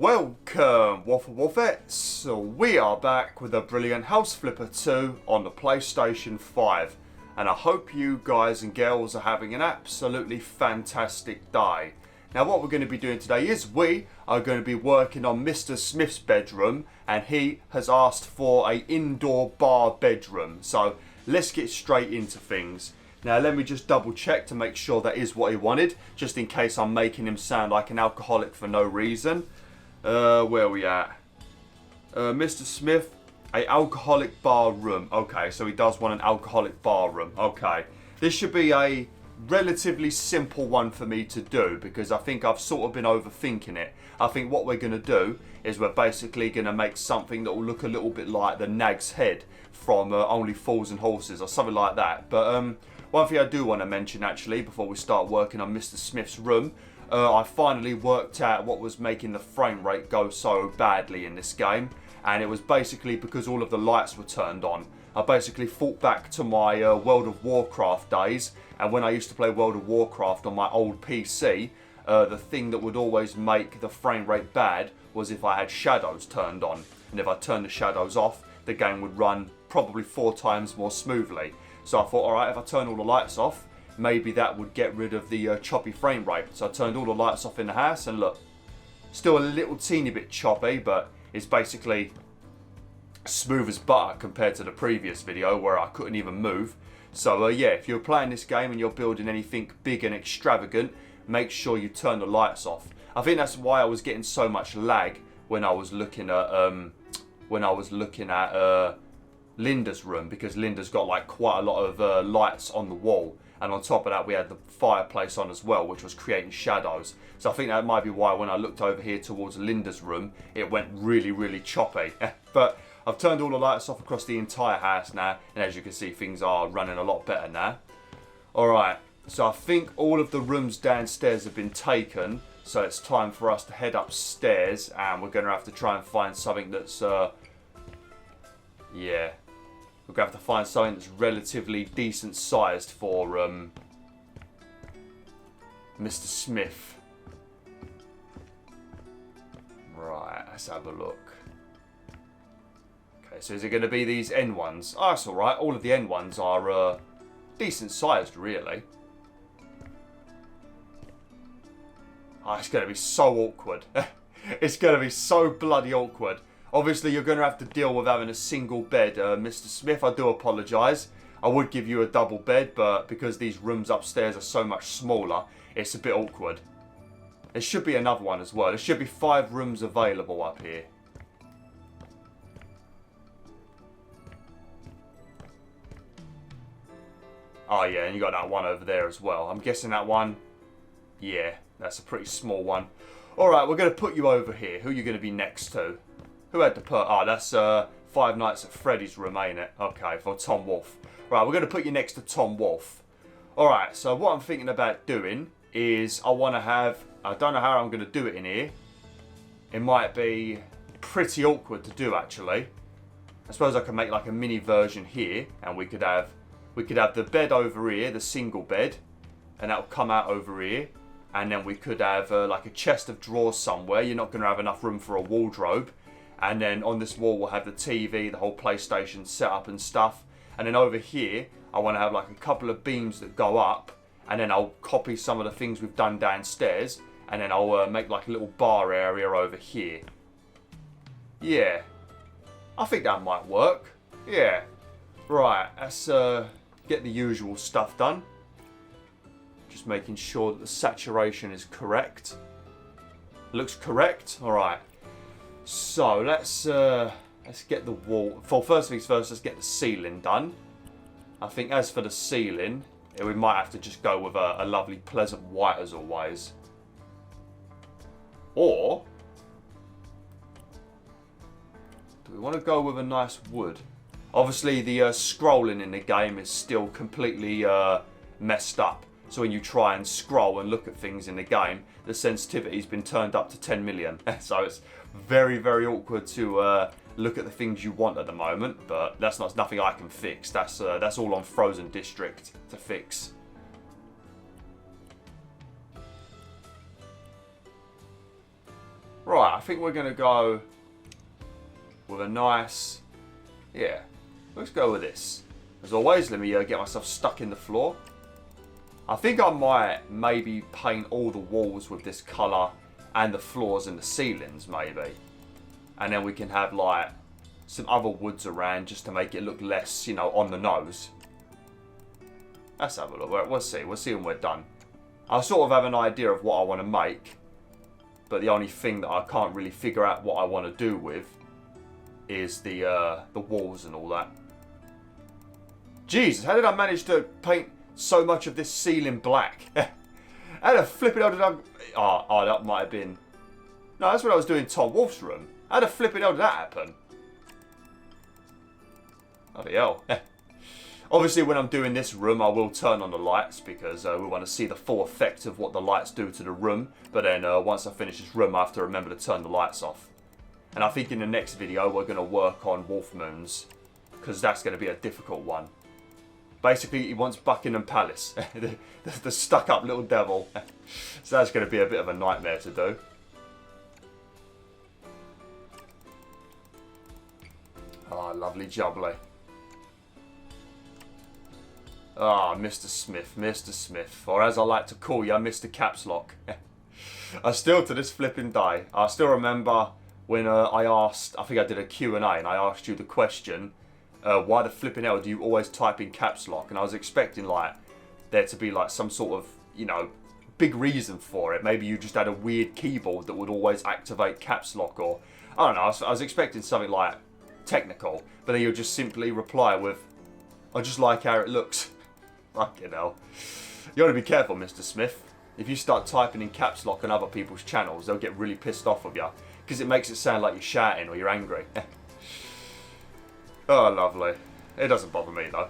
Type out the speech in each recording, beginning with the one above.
Welcome, WolfTheWolfettes. We are back with a brilliant House Flipper 2 on the PlayStation 5. And I hope you guys and girls are having an absolutely fantastic day. Now what we're going to be doing today is we are going to be working on Mr. Smith's bedroom. And he has asked for an indoor bar bedroom. So let's get straight into things. Now let me just double check to make sure that is what he wanted. Just in case I'm making him sound like an alcoholic for no reason. Where are we at? Mr. Smith, a alcoholic bar room. Okay, so he does want an alcoholic bar room. Okay. This should be a relatively simple one for me to do because I think I've sort of been overthinking it. I think what we're going to do is we're basically going to make something that will look a little bit like the Nag's Head from Only Fools and Horses or something like that. But one thing I do want to mention actually before we start working on Mr. Smith's room, I finally worked out what was making the frame rate go so badly in this game, and it was basically because all of the lights were turned on. I basically thought back to my World of Warcraft days, and when I used to play World of Warcraft on my old PC, the thing that would always make the frame rate bad was if I had shadows turned on, and if I turned the shadows off, the game would run probably 4 times more smoothly. So I thought, alright, if I turn all the lights off, maybe that would get rid of the choppy frame rate. So I turned all the lights off in the house and look, still a little teeny bit choppy, but it's basically smooth as butter compared to the previous video where I couldn't even move. So yeah, if you're playing this game and you're building anything big and extravagant, make sure you turn the lights off. I think that's why I was getting so much lag when I was looking at Linda's room, because Linda's got like quite a lot of lights on the wall, and on top of that we had the fireplace on as well, which was creating shadows. So I think that might be why when I looked over here towards Linda's room it went really choppy. But I've turned all the lights off across the entire house now, and as you can see things are running a lot better now. Alright, so I think all of the rooms downstairs have been taken, so it's time for us to head upstairs, and we're going to have to try and find something that's yeah, we're going to have to find something that's relatively decent sized for Mr. Smith. Right, let's have a look. Okay, so is it going to be these end ones? Oh, that's alright. All of the end ones are decent sized, really. Oh, it's going to be so awkward. It's going to be so bloody awkward. Obviously, you're going to have to deal with having a single bed. Mr. Smith, I do apologise. I would give you a double bed, but because these rooms upstairs are so much smaller, it's a bit awkward. There should be another one as well. There should be 5 rooms available up here. Oh yeah, and you got that one over there as well. I'm guessing that one, yeah, that's a pretty small one. Alright, we're going to put you over here. Who are you going to be next to? Who had to put? Oh, that's Five Nights at Freddy's room, ain't it? Okay, for Tom Wolf. Right, we're going to put you next to Tom Wolf. Alright, so what I'm thinking about doing is I want to have, I don't know how I'm going to do it in here. It might be pretty awkward to do, actually. I suppose I can make like a mini version here, and we could have the bed over here, the single bed, and that'll come out over here. And then we could have like a chest of drawers somewhere. You're not going to have enough room for a wardrobe. And then on this wall we'll have the TV, the whole PlayStation setup and stuff. And then over here, I want to have like a couple of beams that go up. And then I'll copy some of the things we've done downstairs. And then I'll make like a little bar area over here. Yeah. I think that might work. Yeah. Right, let's get the usual stuff done. Just making sure that the saturation is correct. Looks correct. Alright. So let's get the wall. For first things first, let's get the ceiling done. I think as for the ceiling, we might have to just go with a lovely pleasant white as always. Or do we want to go with a nice wood? Obviously the scrolling in the game is still completely messed up. So when you try and scroll and look at things in the game, the sensitivity's been turned up to 10 million. So it's very awkward to look at the things you want at the moment. But that's nothing I can fix. That's all on Frozen District to fix. Right, I think we're going to go with a nice... Yeah, let's go with this. As always, let me get myself stuck in the floor. I think I might maybe paint all the walls with this colour and the floors and the ceilings, maybe. And then we can have, like, some other woods around just to make it look less, you know, on the nose. Let's have a look. We'll see. We'll see when we're done. I sort of have an idea of what I want to make. But the only thing that I can't really figure out what I want to do with is the walls and all that. Jesus, how did I manage to paint so much of this ceiling black? How the flipping hell did I... Oh, that might have been... No, that's what I was doing in Tom Wolf's room. How the flipping hell did that happen? Bloody hell. Obviously, when I'm doing this room, I will turn on the lights because we want to see the full effect of what the lights do to the room. But then once I finish this room, I have to remember to turn the lights off. And I think in the next video, we're going to work on Wolf Moons because that's going to be a difficult one. Basically, he wants Buckingham Palace. the stuck-up little devil. So that's going to be a bit of a nightmare to do. Oh, lovely jubbly. Ah, Mr. Smith, Mr. Smith, or as I like to call you, Mr. Caps Lock. I still, to this flipping day, I still remember when I asked, I think I did a Q&A, and I asked you the question, why the flipping hell do you always type in Caps Lock? And I was expecting, like, there to be, like, some sort of, you know, big reason for it. Maybe you just had a weird keyboard that would always activate Caps Lock, or, I don't know, I was expecting something, like, technical, but then you'll just simply reply with, I just like how it looks. Fucking hell. You want to be careful, Mr. Smith. If you start typing in Caps Lock on other people's channels, they'll get really pissed off with you. Because it makes it sound like you're shouting or you're angry. Oh, lovely. It doesn't bother me, though.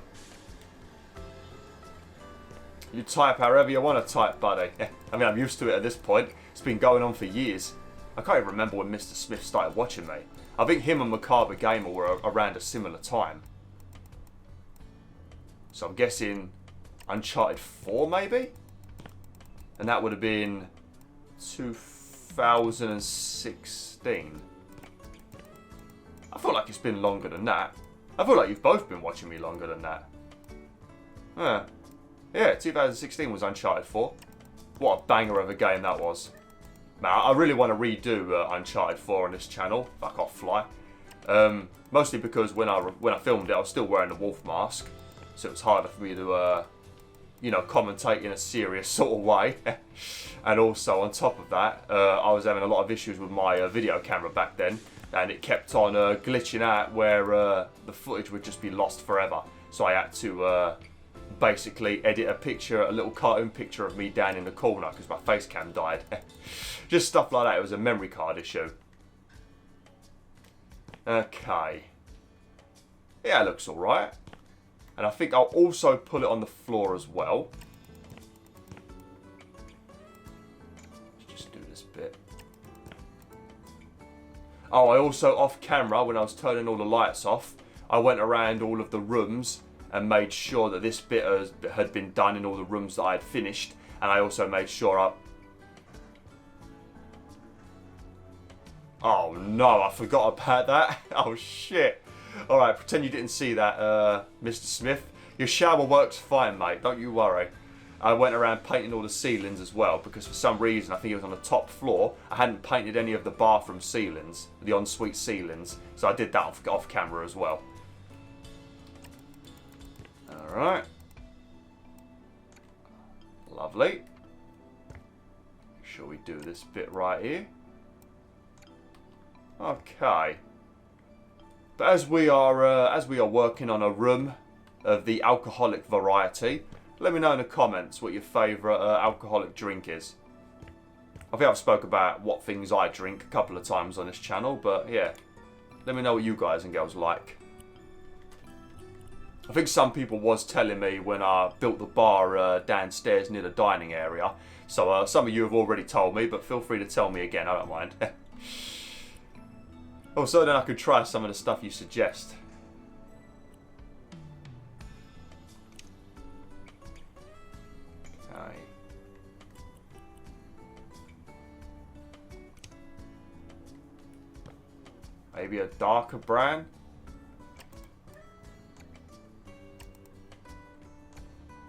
You type however you want to type, buddy. I mean, I'm used to it at this point. It's been going on for years. I can't even remember when Mr. Smith started watching me. I think him and Macabre Gamer were around a similar time. So I'm guessing Uncharted 4 maybe? And that would have been 2016. I feel like it's been longer than that. I feel like you've both been watching me longer than that. Yeah, 2016 was Uncharted 4. What a banger of a game that was. Man, I really want to redo Uncharted 4 on this channel. Fuck off, fly. Mostly because when I filmed it, I was still wearing the wolf mask. So it was harder for me to, you know, commentate in a serious sort of way. And also, on top of that, I was having a lot of issues with my video camera back then. And it kept on glitching out where the footage would just be lost forever. So I had to basically edit a picture, a little cartoon picture of me down in the corner because my face cam died. Just stuff like that. It was a memory card issue. Okay. Yeah, it looks alright. And I think I'll also put it on the floor as well. Let's just do this bit. Oh, I also, off camera, when I was turning all the lights off, I went around all of the rooms and made sure that this bit had been done in all the rooms that I had finished. And I also made sure Oh no, I forgot about that. Oh shit. Alright, pretend you didn't see that, Mr. Smith. Your shower works fine, mate. Don't you worry. I went around painting all the ceilings as well because for some reason, I think it was on the top floor, I hadn't painted any of the bathroom ceilings, the ensuite ceilings. So I did that off camera as well. Alright. Lovely. Shall we do this bit right here? Okay. But as we are working on a room of the alcoholic variety, let me know in the comments what your favourite alcoholic drink is. I think I've spoke about what things I drink a couple of times on this channel, but yeah, let me know what you guys and girls like. I think some people was telling me when I built the bar downstairs near the dining area, so some of you have already told me, but feel free to tell me again, I don't mind. Also, then I could try some of the stuff you suggest. Okay. Maybe a darker brown.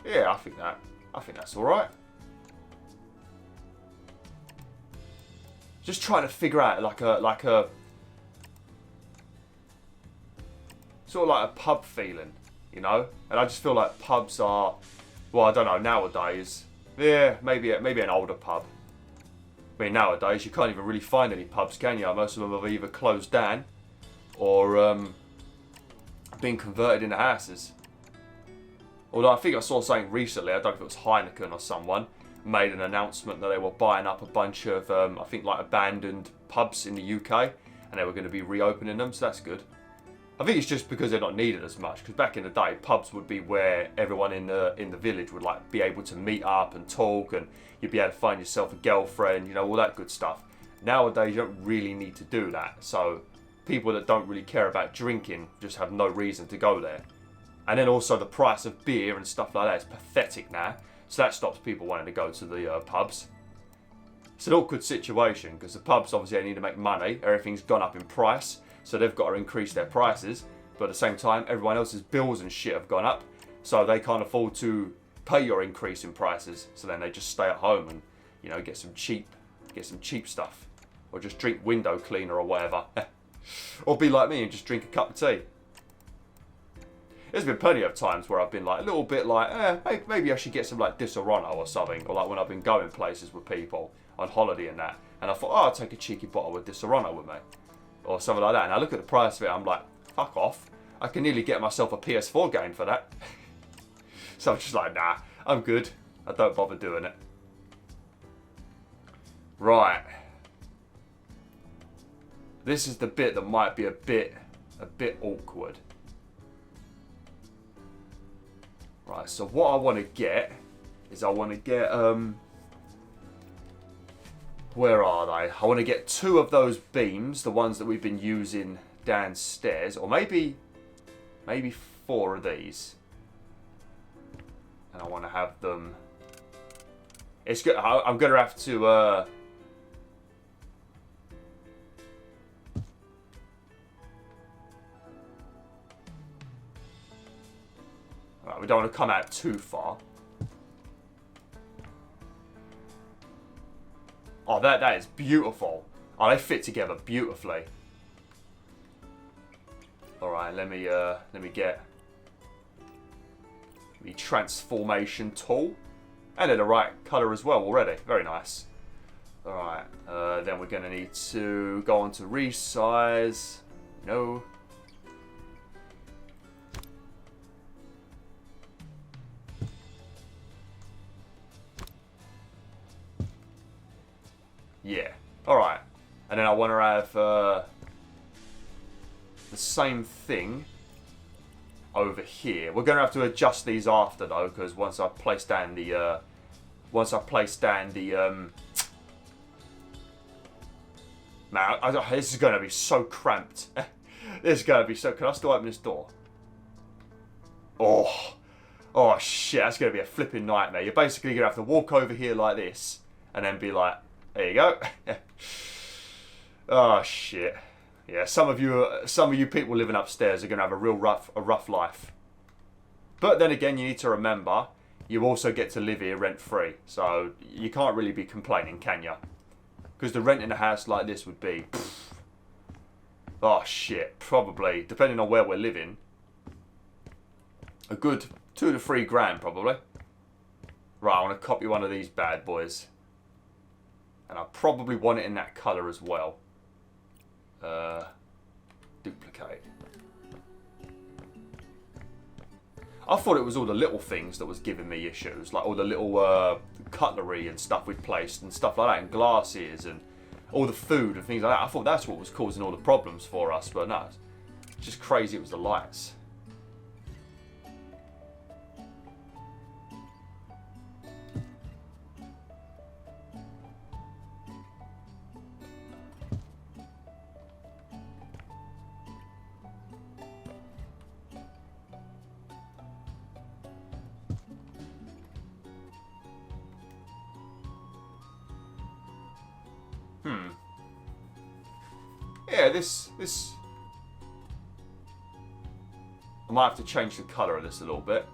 Yeah, I think that's all right. Just trying to figure out like a sort of like a pub feeling, you know. And I just feel like pubs are, well, I don't know nowadays. Yeah, maybe an older pub. I mean, nowadays you can't even really find any pubs, can you? Most of them have either closed down or been converted into houses. Although I think I saw something recently, I don't know if it was Heineken or someone, made an announcement that they were buying up a bunch of, I think like abandoned pubs in the UK, and they were going to be reopening them, so that's good. I think it's just because they're not needed as much, because back in the day, pubs would be where everyone in the village would like be able to meet up and talk, and you'd be able to find yourself a girlfriend, you know, all that good stuff. Nowadays, you don't really need to do that, so people that don't really care about drinking just have no reason to go there. And then also the price of beer and stuff like that is pathetic now, so that stops people wanting to go to the pubs. It's an awkward situation, because the pubs obviously need to make money, everything's gone up in price, so they've got to increase their prices, but at the same time everyone else's bills and shit have gone up, so they can't afford to pay your increase in prices, so then they just stay at home and, you know, get some cheap stuff, or just drink window cleaner or whatever. Or be like me and just drink a cup of tea. There's been plenty of times where I've been like a little bit like, maybe I should get some like Disaronno or something, or like when I've been going places with people on holiday and that, and I thought, oh, I'll take a cheeky bottle of Disaronno with me, or something like that, and I look at the price of it, I'm like, fuck off, I can nearly get myself a PS4 game for that. So I'm just like, nah, I'm good, I don't bother doing it. Right. This is the bit that might be a bit awkward. Right, so what I want to get is where are they? I want to get 2 of those beams, the ones that we've been using downstairs, or maybe 4 of these. And I want to have them. It's good. I'm gonna have to. Right, we don't want to come out too far. Oh, that is beautiful. Oh, they fit together beautifully. All right, let me get the transformation tool, and they're the right color as well already. Very nice. All right, then we're gonna need to go on to resize. No. Yeah. All right, and then I want to have the same thing over here. We're gonna have to adjust these after though, because once I place down the man, this is gonna be so cramped. This is gonna be so. Can I still open this door? Oh shit, that's gonna be a flipping nightmare. You're basically gonna have to walk over here like this, and then be like, there you go. Oh shit. Yeah, some of you people living upstairs are gonna have a rough life. But then again, you need to remember, you also get to live here rent free, so you can't really be complaining, can you? Because the rent in a house like this would be, oh shit, probably, depending on where we're living, a good 2 to 3 grand probably. Right, I want to copy one of these bad boys. And I probably want it in that colour as well. Duplicate. I thought it was all the little things that was giving me issues, like all the little cutlery and stuff we'd placed and stuff like that, and glasses and all the food and things like that. I thought that's what was causing all the problems for us, but no, it's just crazy it was the lights. Yeah, this I might have to change the colour of this a little bit.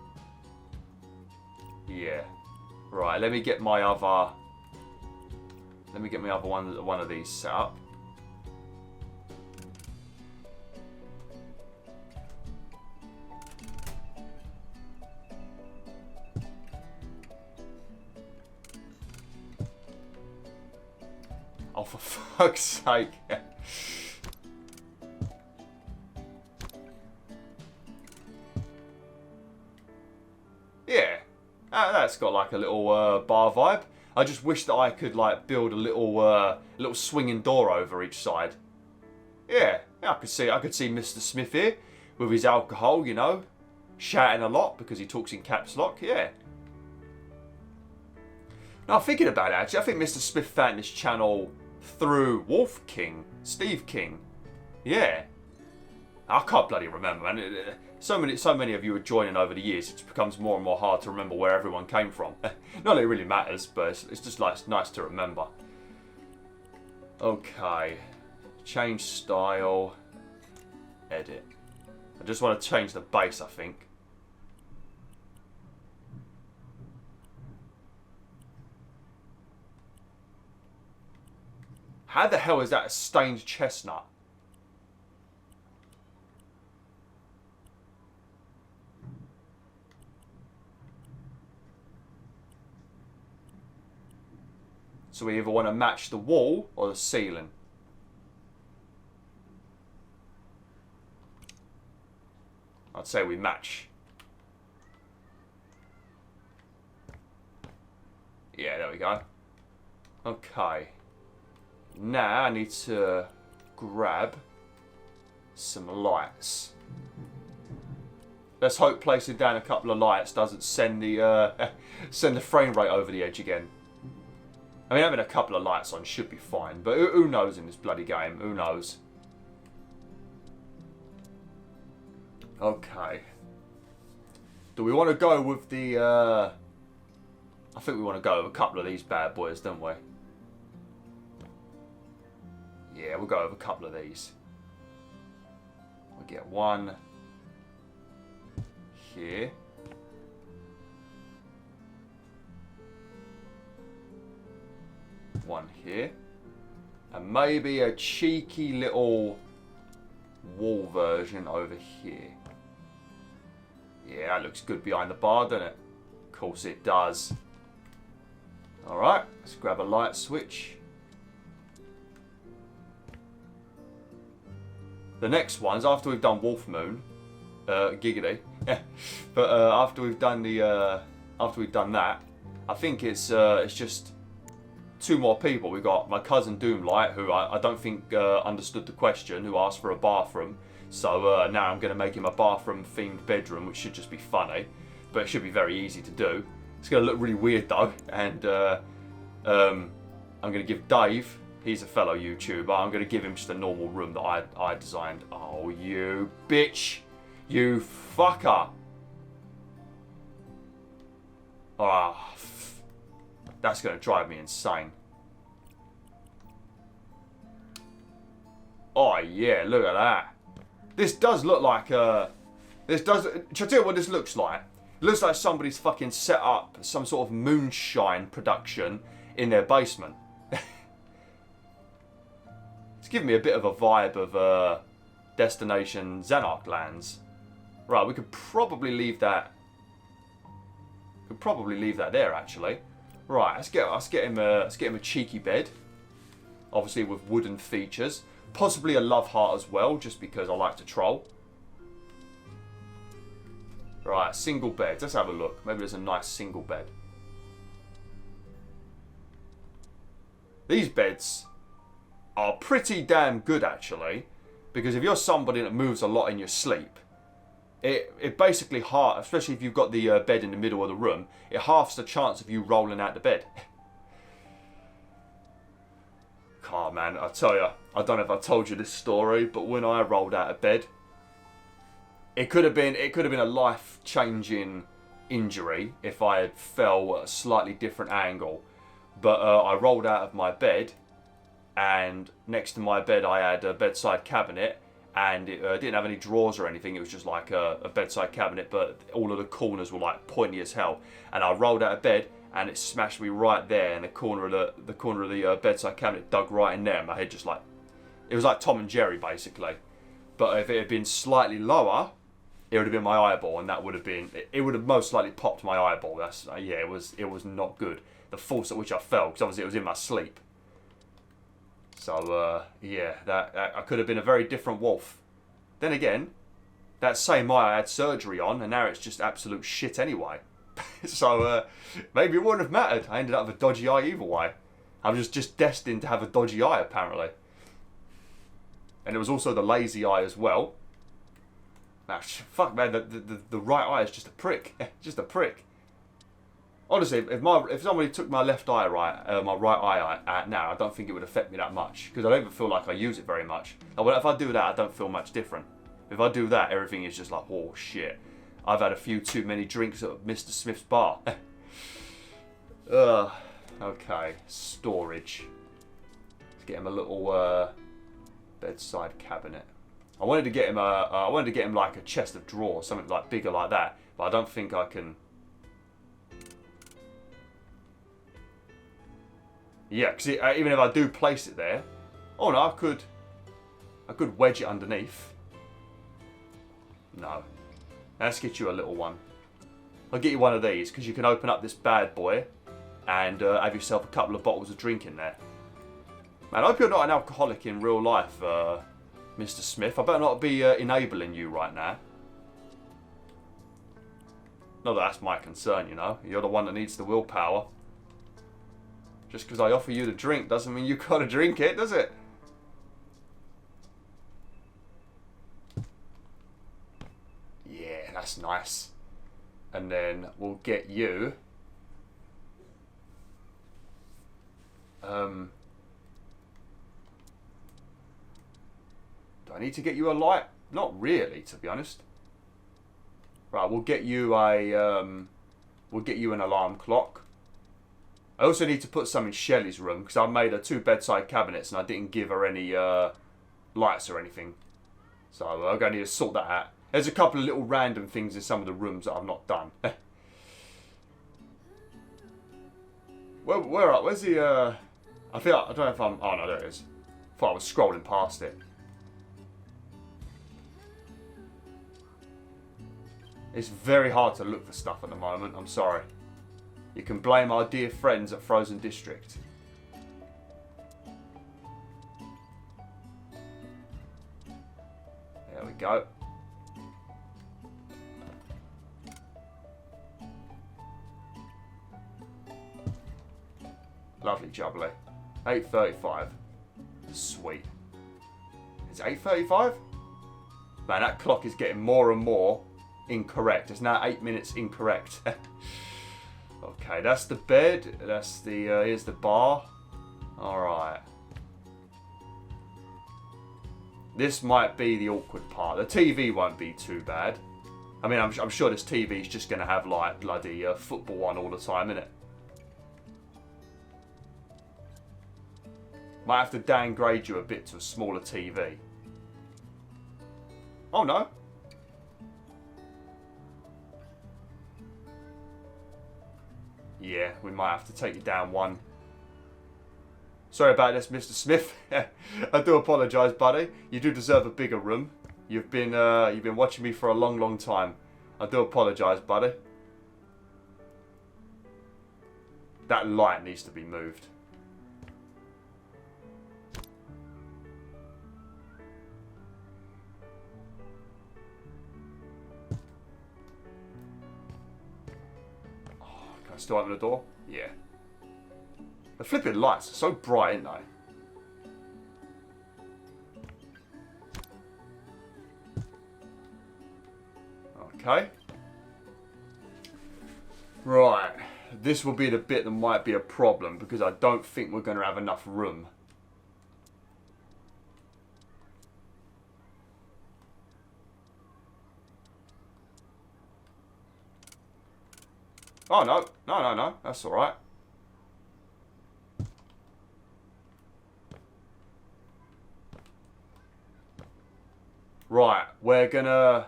Yeah. Right, let me get my other... one of these set up. Oh, for fuck's sake. Yeah. That's got like a little bar vibe. I just wish that I could like build a little swinging door over each side. Yeah, I could see Mr. Smith here with his alcohol, you know, shouting a lot because he talks in caps lock. Yeah. Now thinking about it, actually, I think Mr. Smith found this channel through Wolf King, Steve King. Yeah. I can't bloody remember, man. So many of you are joining over the years. It becomes more and more hard to remember where everyone came from. Not that it really matters, but it's just nice to remember. Okay. Change style. Edit. I just want to change the base, I think. How the hell is that a stained chestnut? So we either want to match the wall or the ceiling. I'd say we match. Yeah, there we go. Okay. Now I need to grab some lights. Let's hope placing down a couple of lights doesn't send the send the frame rate over the edge again. I mean, having a couple of lights on should be fine, but who knows in this bloody game? Who knows? Okay. Do we want to go with the... I think we want to go with a couple of these bad boys, don't we? Yeah, we'll go with a couple of these. We'll get one here. One here. And maybe a cheeky little wall version over here. Yeah, that looks good behind the bar, doesn't it? Of course it does. Alright, let's grab a light switch. The next ones, after we've done Wolf Moon, giggity. But after we've done that, I think it's just two more people. We've got my cousin Doomlight, who I don't think understood the question, who asked for a bathroom. So now I'm going to make him a bathroom themed bedroom, which should just be funny, but it should be very easy to do. It's going to look really weird though, and I'm going to give Dave, he's a fellow YouTuber, I'm going to give him just a normal room that I designed. Oh, you bitch, you fucker. Ah. That's going to drive me insane. Oh yeah, look at that. This does look like shall I tell you what this looks like? It looks like somebody's fucking set up some sort of Moonshine production in their basement. It's giving me a bit of a vibe of Destination Xanark Lands. Right, we could probably leave that. There actually. Right, let's get him a cheeky bed, obviously with wooden features, possibly a love heart as well, just because I like to troll. Right, single bed. Let's have a look. Maybe there's a nice single bed. These beds are pretty damn good actually, because if you're somebody that moves a lot in your sleep, it basically especially if you've got the bed in the middle of the room, it halves the chance of you rolling out the bed. Oh man, I tell you, I don't know if I told you this story, but when I rolled out of bed, it could have been a life-changing injury if I had fell at a slightly different angle. But I rolled out of my bed, and next to my bed I had a bedside cabinet, and it didn't have any drawers or anything. It was just like a bedside cabinet, but all of the corners were like pointy as hell. And I rolled out of bed, and it smashed me right there, and the corner of the bedside cabinet dug right in there. And my head just like, it was like Tom and Jerry basically. But if it had been slightly lower, it would have been my eyeball, and that would have been, it would have most likely popped my eyeball. That's yeah, it was not good. The force at which I fell, because obviously it was in my sleep. So yeah, that I could have been a very different wolf. Then again, that same eye I had surgery on, and now it's just absolute shit anyway. So maybe it wouldn't have mattered. I ended up with a dodgy eye either way. I was just destined to have a dodgy eye apparently. And it was also the lazy eye as well. Fuck man, the right eye is just a prick. Just a prick. Honestly, if somebody took my left eye my right eye out now, I don't think it would affect me that much, because I don't even feel like I use it very much. Like, if I do that, I don't feel much different. If I do that, everything is just like, oh shit, I've had a few too many drinks at Mr. Smith's bar. Okay, storage. Let's get him a little bedside cabinet. I wanted to get him like a chest of drawers, something like bigger like that, but I don't think I can. Yeah, because even if I do place it there, oh no, I could wedge it underneath. No, let's get you a little one. I'll get you one of these, because you can open up this bad boy and have yourself a couple of bottles of drink in there. Man, I hope you're not an alcoholic in real life, Mr. Smith. I better not be enabling you right now. Not that that's my concern, you know. You're the one that needs the willpower. Just because I offer you the drink doesn't mean you've got to drink it, does it? Yeah, that's nice. And then we'll get you... do I need to get you a light? Not really, to be honest. Right, we'll get you an alarm clock. I also need to put some in Shelley's room, because I made her 2 bedside cabinets and I didn't give her any lights or anything. So I'm going to need to sort that out. There's a couple of little random things in some of the rooms that I've not done. Where's the... I don't know if I'm... Oh no, there it is. I thought I was scrolling past it. It's very hard to look for stuff at the moment, I'm sorry. You can blame our dear friends at Frozen District. There we go. Lovely jubbly. 8:35. Sweet. It's 8:35? Man, that clock is getting more and more incorrect. It's now 8 minutes incorrect. Okay, that's the bed. That's the here's the bar. Alright. This might be the awkward part. The TV won't be too bad. I mean, I'm sure this TV is just going to have like bloody football on all the time, innit? Might have to downgrade you a bit to a smaller TV. Oh no. Yeah, we might have to take you down one. Sorry about this, Mr. Smith. I do apologise, buddy. You do deserve a bigger room. You've been watching me for a long, long time. I do apologise, buddy. That light needs to be moved. Still open the door? Yeah. The flipping lights are so bright, aren't they? Okay. Right. This will be the bit that might be a problem, because I don't think we're going to have enough room. Oh, no. No. That's alright. Right, we're gonna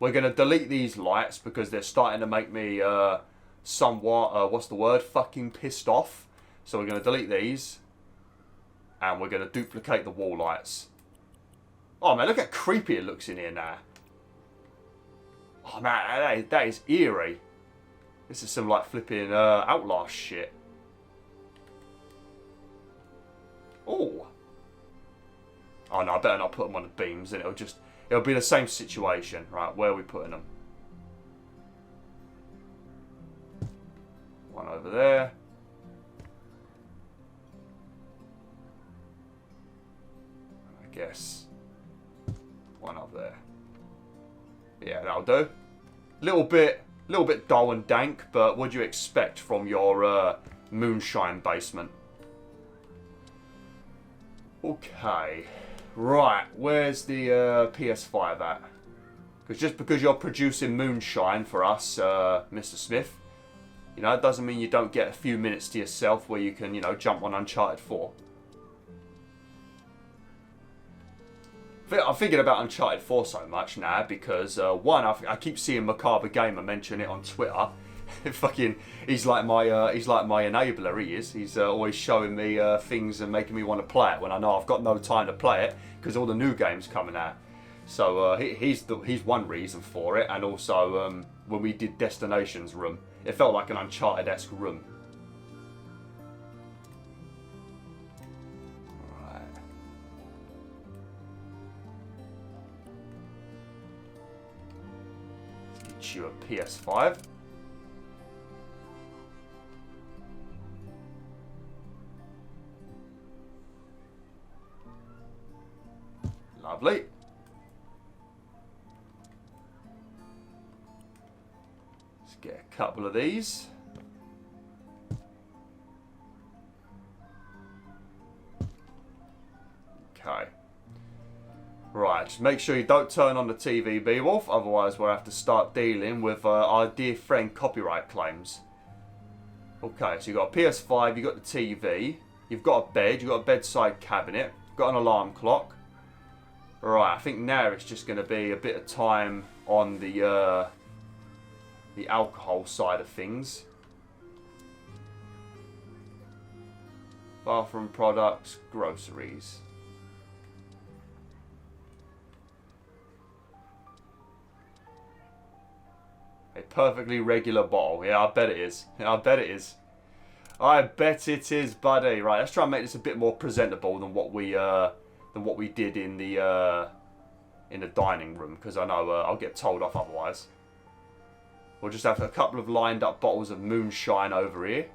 delete these lights because they're starting to make me somewhat what's the word? Fucking pissed off. So we're gonna delete these, and we're gonna duplicate the wall lights. Oh man, look how creepy it looks in here now. Oh man, that is eerie. This is some like flipping Outlast shit. Oh. Oh no, I better not put them on the beams, and it'll be the same situation. Right, where are we putting them? One over there. I guess one up there. Yeah, that'll do. Little bit dull and dank, but what do you expect from your Moonshine basement? Okay. Right, where's the PS5 at? Because just because you're producing Moonshine for us, Mr. Smith, you know, it doesn't mean you don't get a few minutes to yourself where you can, you know, jump on Uncharted 4. I'm thinking about Uncharted 4 so much now because, one, I keep seeing Macabre Gamer mention it on Twitter. Fucking, he's like my enabler. He is. He's always showing me things and making me want to play it when I know I've got no time to play it because all the new games coming out. So he's one reason for it, and also when we did Destinations room, it felt like an Uncharted-esque room. Right. Let's get you a PS5. Lovely. Let's get a couple of these. Okay. Right, just make sure you don't turn on the TV, BwolfTheWolf, otherwise we'll have to start dealing with our dear friend copyright claims. Okay, so you've got a PS5, you've got the TV, you've got a bed, you've got a bedside cabinet, you've got an alarm clock. Right, I think now it's just going to be a bit of time on the alcohol side of things. Bathroom products, groceries. A perfectly regular bottle. Yeah, I bet it is. Yeah, I bet it is. I bet it is, buddy. Right, let's try and make this a bit more presentable than what we did in the dining room, because I know I'll get told off otherwise. We'll just have a couple of lined up bottles of Moonshine over here.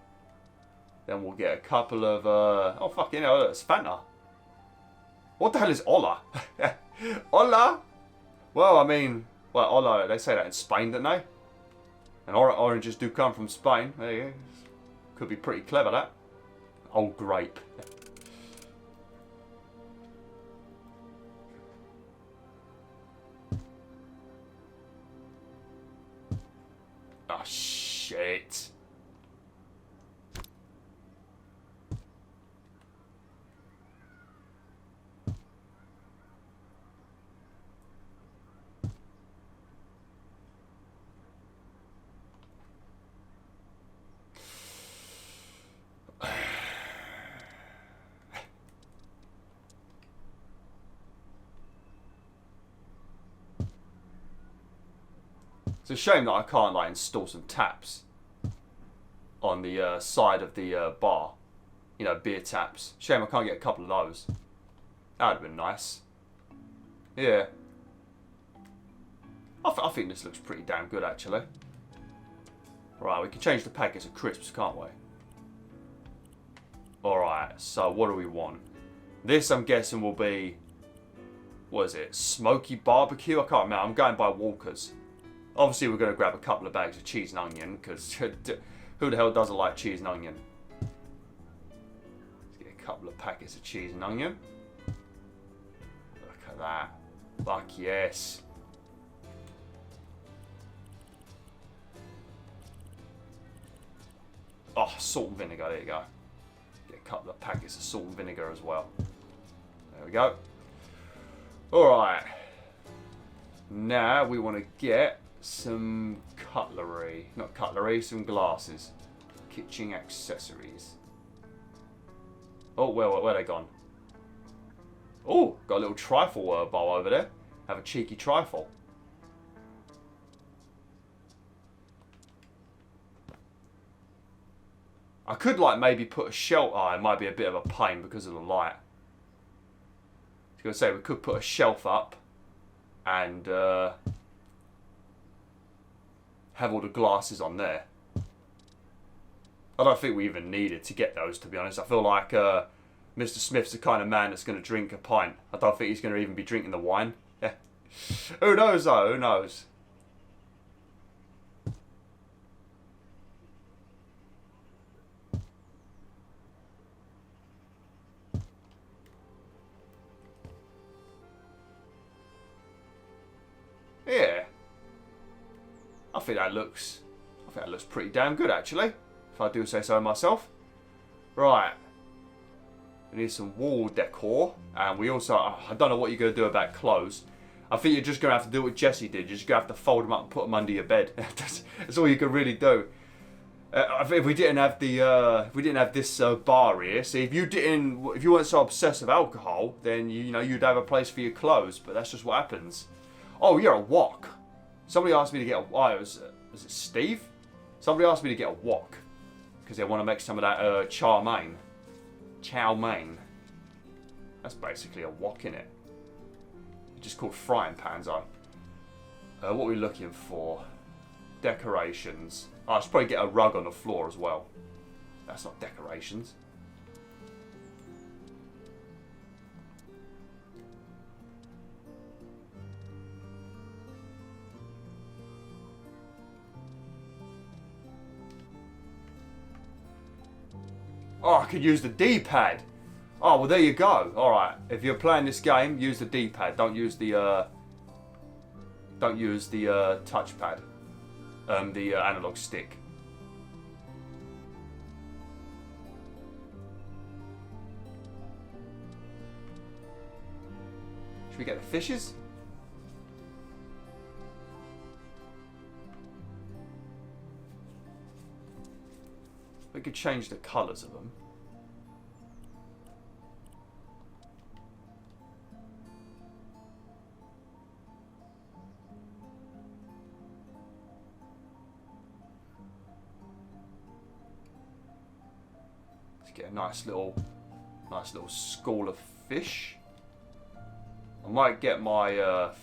Then we'll get a couple of oh fucking hell, it's Fanta. What the hell is Ola? Ola? Well, I mean, well, Ola, they say that in Spain, don't they? And oranges do come from Spain. There you go. Could be pretty clever, that. Old grape. Oh, shit. It's a shame that I can't like install some taps on the side of the bar. You know, beer taps. Shame I can't get a couple of those. That would have been nice. Yeah. I think this looks pretty damn good, actually. Right, we can change the packets of crisps, can't we? Alright, so what do we want? This, I'm guessing, will be... What is it? Smoky barbecue? I can't remember. I'm going by Walker's. Obviously, we're going to grab a couple of bags of cheese and onion, because who the hell doesn't like cheese and onion? Let's get a couple of packets of cheese and onion. Look at that. Fuck yes. Oh, salt and vinegar. There you go. Get a couple of packets of salt and vinegar as well. There we go. Alright. Now we want to get some cutlery. Not cutlery, some glasses. Kitchen accessories. Oh, where they gone? Oh, got a little trifle bowl over there. Have a cheeky trifle. I could like maybe put a shelf. Oh, it might be a bit of a pain because of the light. I was going to say we could put a shelf up and have all the glasses on there. I don't think we even needed to get those, to be honest. I feel like MrSmith's the kind of man that's going to drink a pint. I don't think he's going to even be drinking the wine. Yeah. Who knows though? Who knows? Yeah. I think that looks pretty damn good actually, if I do say so myself. Right. We need some wall decor, and we also, I don't know what you're going to do about clothes. I think you're just going to have to do what Jesse did. You're just going to have to fold them up and put them under your bed. that's all you can really do. I think if we didn't have this bar here, see, if you weren't so obsessed with alcohol, then you'd have a place for your clothes. But that's just what happens. Oh, you're a wok. Somebody asked me to get a. Oh, was it Steve? Somebody asked me to get a wok because they want to make some of that chow mein. Chow mein. That's basically a wok, innit? It's just called frying pans, though. What are we looking for? Decorations. Oh, I should probably get a rug on the floor as well. That's not decorations. Oh, I could use the D-pad. Oh, well, there you go. All right. If you're playing this game, use the D-pad. Don't use the touchpad. The analog stick. Should we get the fishes? We could change the colours of them. Let's get a nice little school of fish. I might get my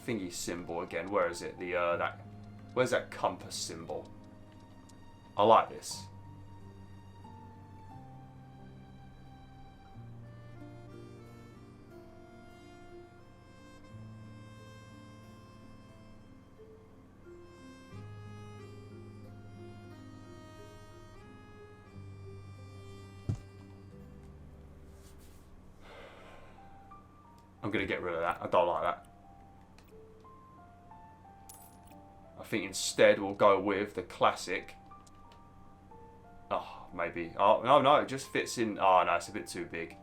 thingy symbol again. Where is it? Where's that compass symbol? I like this. I'm going to get rid of that. I don't like that. I think instead we'll go with the classic. Oh, maybe. Oh, no, it just fits in. Oh, no, it's a bit too big.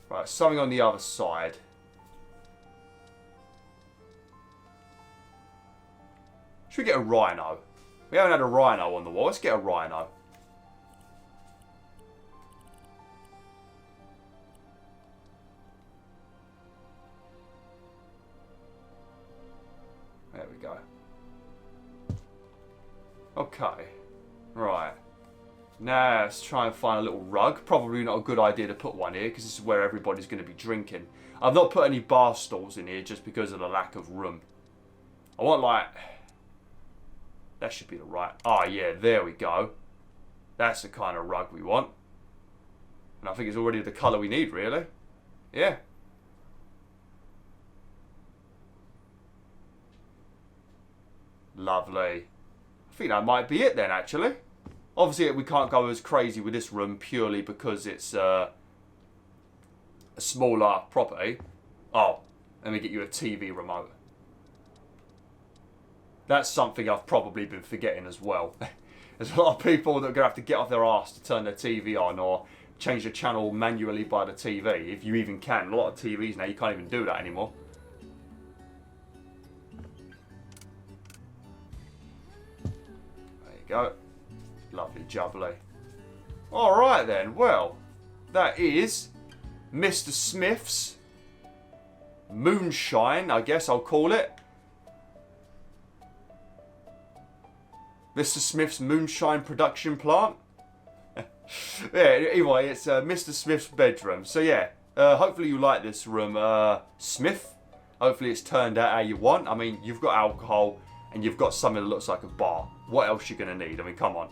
Right, something on the other side. Should we get a rhino? We haven't had a rhino on the wall. Let's get a rhino. There we go. Okay. Right. Now, let's try and find a little rug. Probably not a good idea to put one here because this is where everybody's going to be drinking. I've not put any bar stools in here just because of the lack of room. I want like... That should be the right... Oh, yeah, there we go. That's the kind of rug we want. And I think it's already the colour we need, really. Yeah. Lovely. I think that might be it then, actually. Obviously, we can't go as crazy with this room purely because it's a smaller property. Oh, let me get you a TV remote. That's something I've probably been forgetting as well. There's a lot of people that are going to have to get off their arse to turn their TV on or change the channel manually by the TV, if you even can. A lot of TVs now, you can't even do that anymore. There you go. Lovely jubbly. Alright then, well, that is MrSmith's Moonshine, I guess I'll call it. MrSmith's Moonshine production plant. Yeah, anyway, it's MrSmith's bedroom. So yeah, hopefully you like this room, Smith. Hopefully it's turned out how you want. I mean, you've got alcohol and you've got something that looks like a bar. What else you going to need? I mean, come on.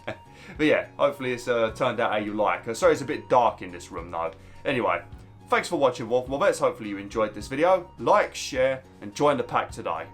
But yeah, hopefully it's turned out how you like. Sorry, it's a bit dark in this room though. Anyway, thanks for watching, WolfTheWolf. Hopefully you enjoyed this video. Like, share, and join the pack today.